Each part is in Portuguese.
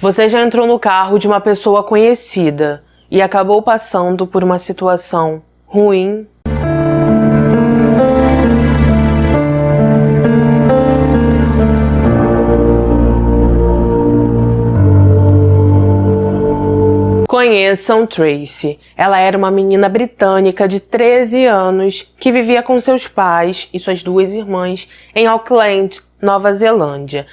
Você já entrou no carro de uma pessoa conhecida e acabou passando por uma situação ruim? Conheçam Tracy. Ela era uma menina britânica de 13 anos que vivia com seus pais e suas duas irmãs em Auckland, Nova Zelândia.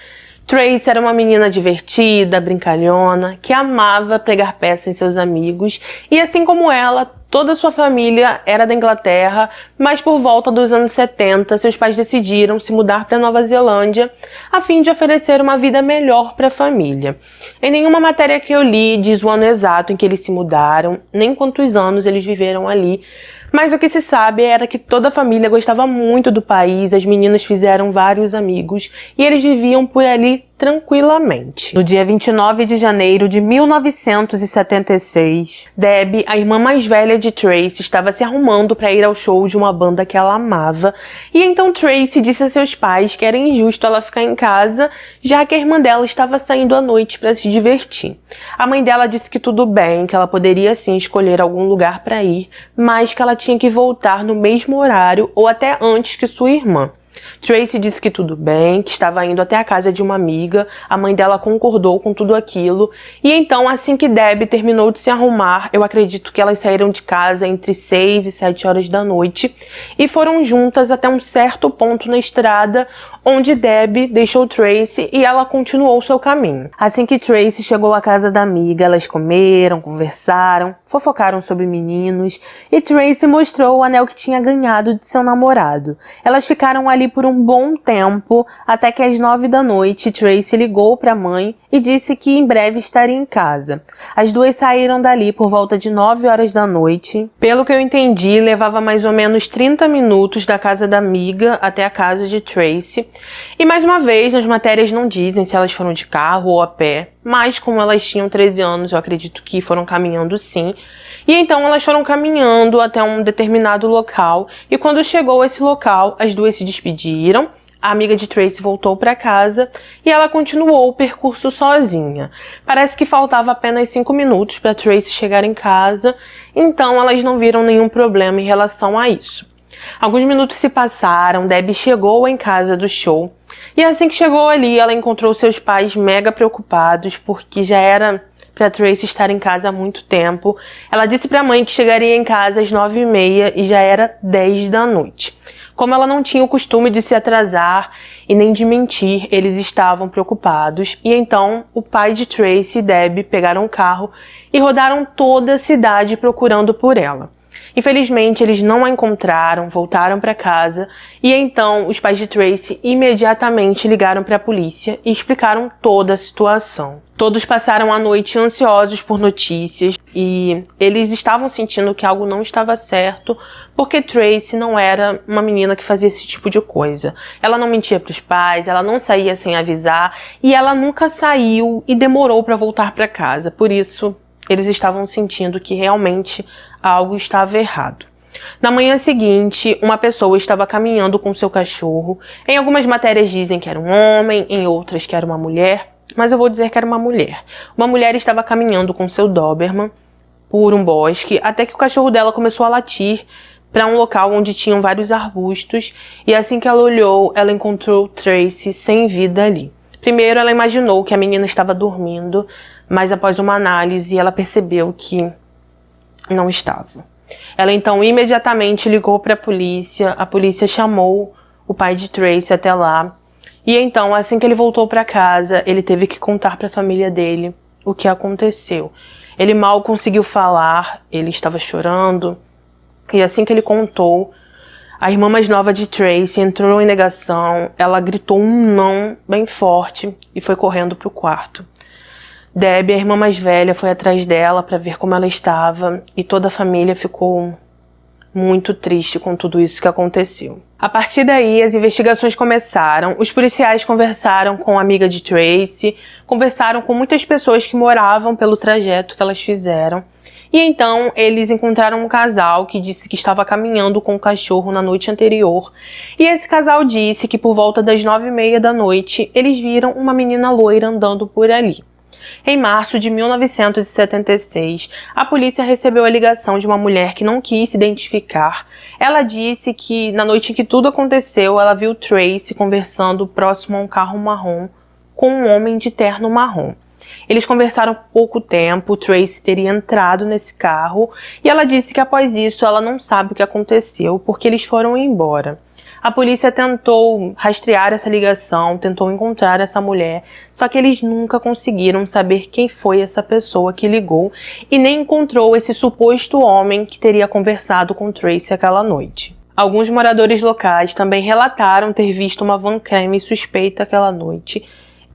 Tracy era uma menina divertida, brincalhona, que amava pregar peça em seus amigos e, assim como ela, toda a sua família era da Inglaterra, mas por volta dos anos 70, seus pais decidiram se mudar para Nova Zelândia a fim de oferecer uma vida melhor para a família. Em nenhuma matéria que eu li diz o ano exato em que eles se mudaram, nem quantos anos eles viveram ali, mas o que se sabe era que toda a família gostava muito do país, as meninas fizeram vários amigos e eles viviam por ali tranquilamente. No dia 29 de janeiro de 1976, Debbie, a irmã mais velha de Tracy, estava se arrumando para ir ao show de uma banda que ela amava, e então Tracy disse a seus pais que era injusto ela ficar em casa, já que a irmã dela estava saindo à noite para se divertir. A mãe dela disse que tudo bem, que ela poderia sim escolher algum lugar para ir, mas que ela tinha que voltar no mesmo horário ou até antes que sua irmã. Tracy disse que tudo bem, que estava indo até a casa de uma amiga, a mãe dela concordou com tudo aquilo, e então assim que Debbie terminou de se arrumar, eu acredito que elas saíram de casa entre 6 e 7 horas da noite, e foram juntas até um certo ponto na estrada, onde Debbie deixou Tracy e ela continuou seu caminho. Assim que Tracy chegou à casa da amiga, elas comeram, conversaram, fofocaram sobre meninos, e Tracy mostrou o anel que tinha ganhado de seu namorado. Elas ficaram ali por um bom tempo, até que às 9 da noite, Tracy ligou para a mãe e disse que em breve estaria em casa. As duas saíram dali por volta de 9 horas da noite. Pelo que eu entendi, levava mais ou menos 30 minutos da casa da amiga até a casa de Tracy. E mais uma vez, nas matérias não dizem se elas foram de carro ou a pé, mas como elas tinham 13 anos, eu acredito que foram caminhando sim. E então elas foram caminhando até um determinado local, e quando chegou a esse local, as duas se despediram. A amiga de Tracy voltou para casa e ela continuou o percurso sozinha. Parece que faltava apenas 5 minutos para Tracy chegar em casa, então elas não viram nenhum problema em relação a isso. Alguns minutos se passaram, Debbie chegou em casa do show, e assim que chegou ali, ela encontrou seus pais mega preocupados, porque já era para Tracy estar em casa há muito tempo. Ela disse para a mãe que chegaria em casa às 9h30 e já era 10 da noite. Como ela não tinha o costume de se atrasar e nem de mentir, eles estavam preocupados, e então o pai de Tracy e Debbie pegaram o carro e rodaram toda a cidade procurando por ela. Infelizmente, eles não a encontraram, voltaram para casa, e então os pais de Tracy imediatamente ligaram para a polícia e explicaram toda a situação. Todos passaram a noite ansiosos por notícias e eles estavam sentindo que algo não estava certo, porque Tracy não era uma menina que fazia esse tipo de coisa. Ela não mentia para os pais, ela não saía sem avisar, e ela nunca saiu e demorou para voltar para casa. Por isso, eles estavam sentindo que realmente algo estava errado. Na manhã seguinte, uma pessoa estava caminhando com seu cachorro. Em algumas matérias dizem que era um homem, em outras que era uma mulher, mas eu vou dizer que era uma mulher. Uma mulher estava caminhando com seu Doberman por um bosque, até que o cachorro dela começou a latir para um local onde tinham vários arbustos, e assim que ela olhou, ela encontrou Tracy sem vida ali. Primeiro, ela imaginou que a menina estava dormindo, mas após uma análise, ela percebeu que não estava. Ela então imediatamente ligou para a polícia chamou o pai de Tracy até lá, e então assim que ele voltou para casa, ele teve que contar para a família dele o que aconteceu. Ele mal conseguiu falar, ele estava chorando, e assim que ele contou, a irmã mais nova de Tracy entrou em negação, ela gritou um não bem forte e foi correndo para o quarto. Debbie, a irmã mais velha, foi atrás dela para ver como ela estava, e toda a família ficou muito triste com tudo isso que aconteceu. A partir daí, as investigações começaram, os policiais conversaram com a amiga de Tracy, conversaram com muitas pessoas que moravam pelo trajeto que elas fizeram, e então eles encontraram um casal que disse que estava caminhando com o cachorro na noite anterior, e esse casal disse que por volta das 9h30 da noite, eles viram uma menina loira andando por ali. Em março de 1976, a polícia recebeu a ligação de uma mulher que não quis se identificar. Ela disse que, na noite em que tudo aconteceu, ela viu Tracy conversando próximo a um carro marrom com um homem de terno marrom. Eles conversaram pouco tempo, Tracy teria entrado nesse carro e ela disse que após isso ela não sabe o que aconteceu porque eles foram embora. A polícia tentou rastrear essa ligação, tentou encontrar essa mulher, só que eles nunca conseguiram saber quem foi essa pessoa que ligou e nem encontrou esse suposto homem que teria conversado com Tracy aquela noite. Alguns moradores locais também relataram ter visto uma van creme suspeita aquela noite.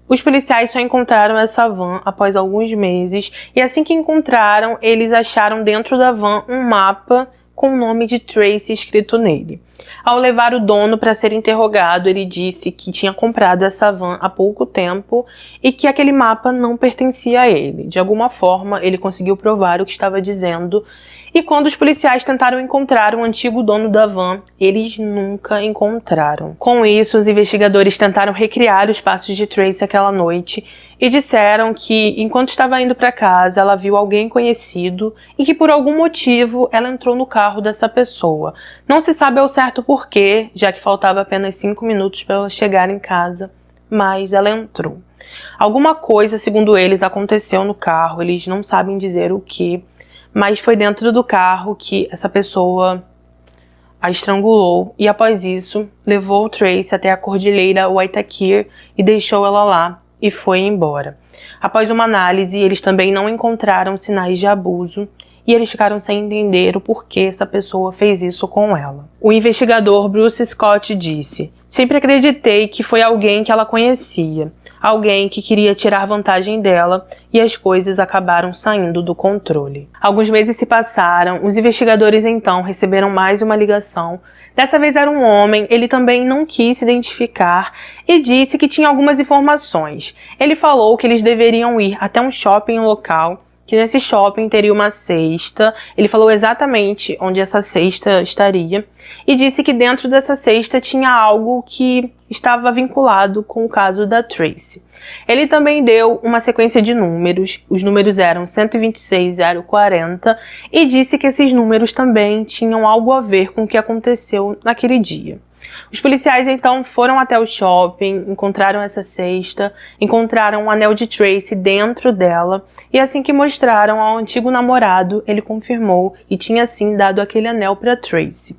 Os policiais só encontraram essa van após alguns meses e assim que encontraram, eles acharam dentro da van um mapa com o nome de Tracy escrito nele. Ao levar o dono para ser interrogado, ele disse que tinha comprado essa van há pouco tempo e que aquele mapa não pertencia a ele. De alguma forma, ele conseguiu provar o que estava dizendo. E quando os policiais tentaram encontrar o antigo dono da van, eles nunca encontraram. Com isso, os investigadores tentaram recriar os passos de Tracy aquela noite e disseram que, enquanto estava indo para casa, ela viu alguém conhecido e que, por algum motivo, ela entrou no carro dessa pessoa. Não se sabe ao certo porquê, já que faltava apenas 5 minutos para ela chegar em casa, mas ela entrou. Alguma coisa, segundo eles, aconteceu no carro, eles não sabem dizer o que, mas foi dentro do carro que essa pessoa a estrangulou e, após isso, levou Tracy até a cordilheira Waitakere e deixou ela lá e foi embora. Após uma análise, eles também não encontraram sinais de abuso e eles ficaram sem entender o porquê essa pessoa fez isso com ela. O investigador Bruce Scott disse: "Sempre acreditei que foi alguém que ela conhecia, alguém que queria tirar vantagem dela e as coisas acabaram saindo do controle." Alguns meses se passaram, os investigadores então receberam mais uma ligação. Dessa vez era um homem, ele também não quis se identificar e disse que tinha algumas informações. Ele falou que eles deveriam ir até um shopping local, que nesse shopping teria uma cesta. Ele falou exatamente onde essa cesta estaria e disse que dentro dessa cesta tinha algo que estava vinculado com o caso da Tracy. Ele também deu uma sequência de números, os números eram 126040 e disse que esses números também tinham algo a ver com o que aconteceu naquele dia. Os policiais então foram até o shopping, encontraram essa cesta, encontraram um anel de Tracy dentro dela e assim que mostraram ao antigo namorado, ele confirmou e tinha sim dado aquele anel para Tracy.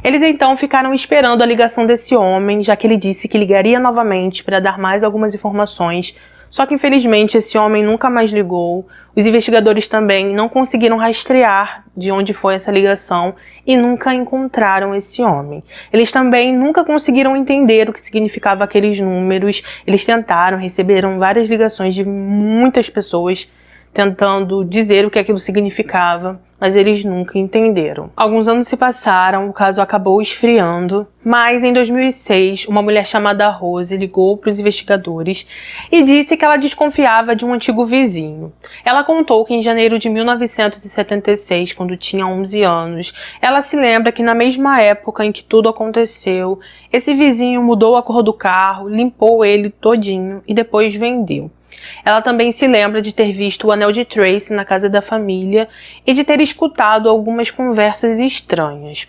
Eles então ficaram esperando a ligação desse homem, já que ele disse que ligaria novamente para dar mais algumas informações, só que infelizmente esse homem nunca mais ligou. Os investigadores também não conseguiram rastrear de onde foi essa ligação e nunca encontraram esse homem. Eles também nunca conseguiram entender o que significava aqueles números. Eles tentaram, receberam várias ligações de muitas pessoas tentando dizer o que aquilo significava, mas eles nunca entenderam. Alguns anos se passaram, o caso acabou esfriando, mas em 2006, uma mulher chamada Rose ligou para os investigadores e disse que ela desconfiava de um antigo vizinho. Ela contou que em janeiro de 1976, quando tinha 11 anos, ela se lembra que na mesma época em que tudo aconteceu, esse vizinho mudou a cor do carro, limpou ele todinho e depois vendeu. Ela também se lembra de ter visto o anel de Tracy na casa da família e de ter escutado algumas conversas estranhas.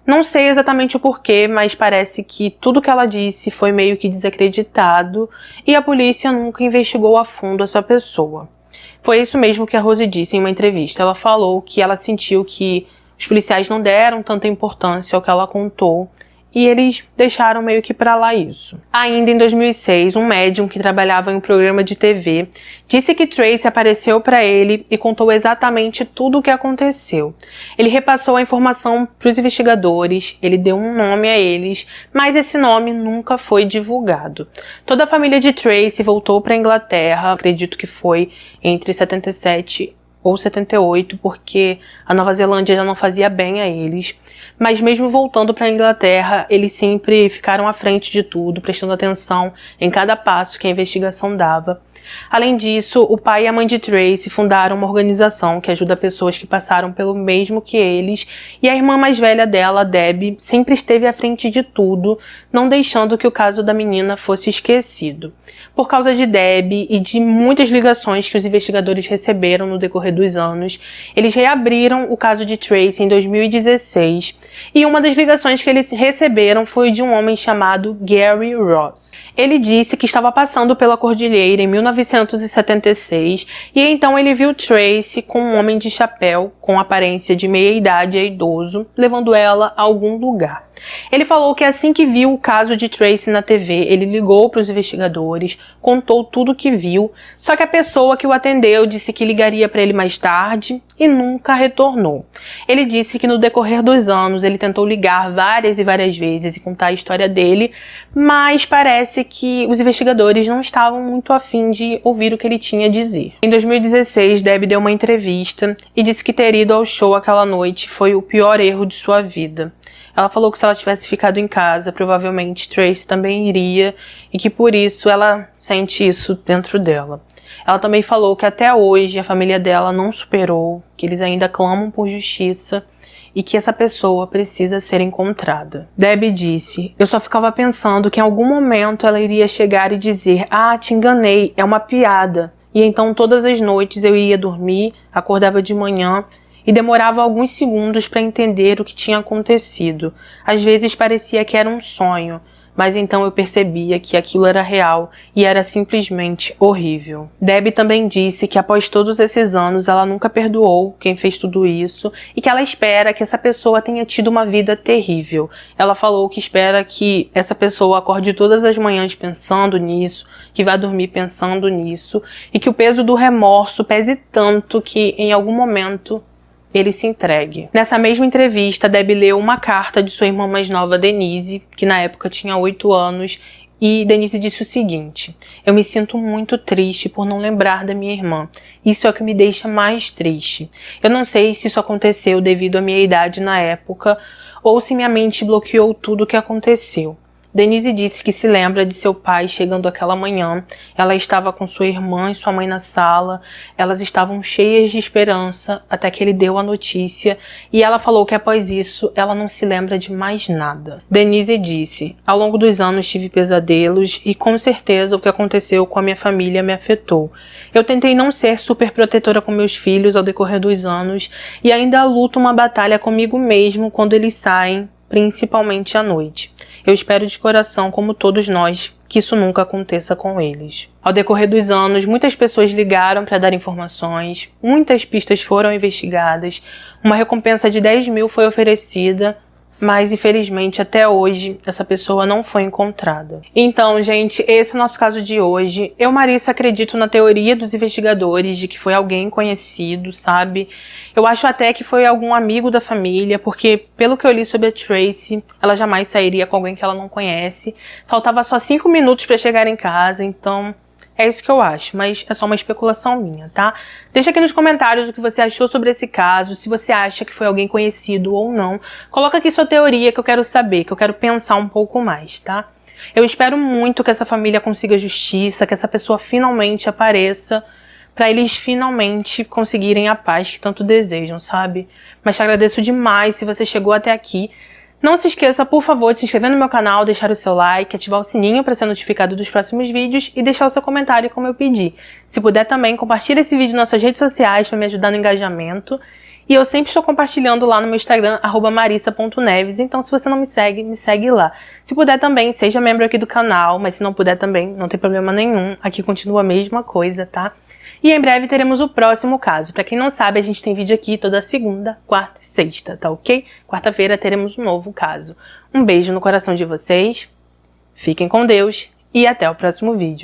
Não sei exatamente o porquê, mas parece que tudo que ela disse foi meio que desacreditado e a polícia nunca investigou a fundo essa pessoa. Foi isso mesmo que a Rose disse em uma entrevista. Ela falou que ela sentiu que os policiais não deram tanta importância ao que ela contou e eles deixaram meio que pra lá isso. Ainda em 2006, um médium que trabalhava em um programa de TV disse que Tracy apareceu para ele e contou exatamente tudo o que aconteceu. Ele repassou a informação para os investigadores, ele deu um nome a eles, mas esse nome nunca foi divulgado. Toda a família de Tracy voltou para a Inglaterra, acredito que foi entre 77 ou 78, porque a Nova Zelândia já não fazia bem a eles. Mas mesmo voltando para a Inglaterra, eles sempre ficaram à frente de tudo, prestando atenção em cada passo que a investigação dava. Além disso, o pai e a mãe de Tracy fundaram uma organização que ajuda pessoas que passaram pelo mesmo que eles, e a irmã mais velha dela, Debbie, sempre esteve à frente de tudo, não deixando que o caso da menina fosse esquecido. Por causa de Debbie e de muitas ligações que os investigadores receberam no decorrer dos anos, eles reabriram o caso de Tracy em 2016, e uma das ligações que eles receberam foi de um homem chamado Gary Ross. Ele disse que estava passando pela cordilheira em 1976 e então ele viu Tracy com um homem de chapéu, com aparência de meia-idade e idoso, levando ela a algum lugar. Ele falou que assim que viu o caso de Tracy na TV, ele ligou para os investigadores, contou tudo o que viu, só que a pessoa que o atendeu disse que ligaria para ele mais tarde e nunca retornou. Ele disse que no decorrer dos anos ele tentou ligar várias e várias vezes e contar a história dele, mas parece que os investigadores não estavam muito afim de ouvir o que ele tinha a dizer. Em 2016, Debbie deu uma entrevista e disse que ter ido ao show aquela noite foi o pior erro de sua vida. Ela falou que se ela tivesse ficado em casa, provavelmente Tracy também iria e que por isso ela sente isso dentro dela. Ela também falou que até hoje a família dela não superou, que eles ainda clamam por justiça e que essa pessoa precisa ser encontrada. Debbie disse: "Eu só ficava pensando que em algum momento ela iria chegar e dizer: 'Ah, te enganei, é uma piada'. E então todas as noites eu ia dormir, acordava de manhã e demorava alguns segundos para entender o que tinha acontecido. Às vezes parecia que era um sonho, mas então eu percebia que aquilo era real e era simplesmente horrível." Debbie também disse que após todos esses anos ela nunca perdoou quem fez tudo isso e que ela espera que essa pessoa tenha tido uma vida terrível. Ela falou que espera que essa pessoa acorde todas as manhãs pensando nisso, que vá dormir pensando nisso e que o peso do remorso pese tanto que em algum momento ele se entregue. Nessa mesma entrevista, Debbie leu uma carta de sua irmã mais nova, Denise, que na época tinha 8 anos, e Denise disse o seguinte: "Eu me sinto muito triste por não lembrar da minha irmã. Isso é o que me deixa mais triste. Eu não sei se isso aconteceu devido à minha idade na época, ou se minha mente bloqueou tudo o que aconteceu." Denise disse que se lembra de seu pai chegando aquela manhã. Ela estava com sua irmã e sua mãe na sala. Elas estavam cheias de esperança até que ele deu a notícia e ela falou que após isso ela não se lembra de mais nada. Denise disse: "Ao longo dos anos tive pesadelos e com certeza o que aconteceu com a minha família me afetou. Eu tentei não ser super protetora com meus filhos ao decorrer dos anos e ainda luto uma batalha comigo mesmo quando eles saem, principalmente à noite. Eu espero de coração, como todos nós, que isso nunca aconteça com eles." Ao decorrer dos anos, muitas pessoas ligaram para dar informações, muitas pistas foram investigadas, uma recompensa de 10 mil foi oferecida, mas infelizmente até hoje essa pessoa não foi encontrada. Então, gente, esse é o nosso caso de hoje. Eu, Marissa, acredito na teoria dos investigadores de que foi alguém conhecido, sabe? Eu acho até que foi algum amigo da família, porque pelo que eu li sobre a Tracy, ela jamais sairia com alguém que ela não conhece. Faltava só 5 minutos para chegar em casa, então é isso que eu acho, mas é só uma especulação minha, tá? Deixa aqui nos comentários o que você achou sobre esse caso, se você acha que foi alguém conhecido ou não. Coloca aqui sua teoria que eu quero saber, que eu quero pensar um pouco mais, tá? Eu espero muito que essa família consiga justiça, que essa pessoa finalmente apareça, pra eles finalmente conseguirem a paz que tanto desejam, sabe? Mas te agradeço demais se você chegou até aqui. Não se esqueça, por favor, de se inscrever no meu canal, deixar o seu like, ativar o sininho para ser notificado dos próximos vídeos e deixar o seu comentário como eu pedi. Se puder também, compartilhe esse vídeo nas suas redes sociais para me ajudar no engajamento. E eu sempre estou compartilhando lá no meu Instagram, @marissa.neves, então se você não me segue lá. Se puder também, seja membro aqui do canal, mas se não puder também, não tem problema nenhum, aqui continua a mesma coisa, tá? E em breve teremos o próximo caso. Pra quem não sabe, a gente tem vídeo aqui toda segunda, quarta e sexta, tá ok? Quarta-feira teremos um novo caso. Um beijo no coração de vocês, fiquem com Deus e até o próximo vídeo.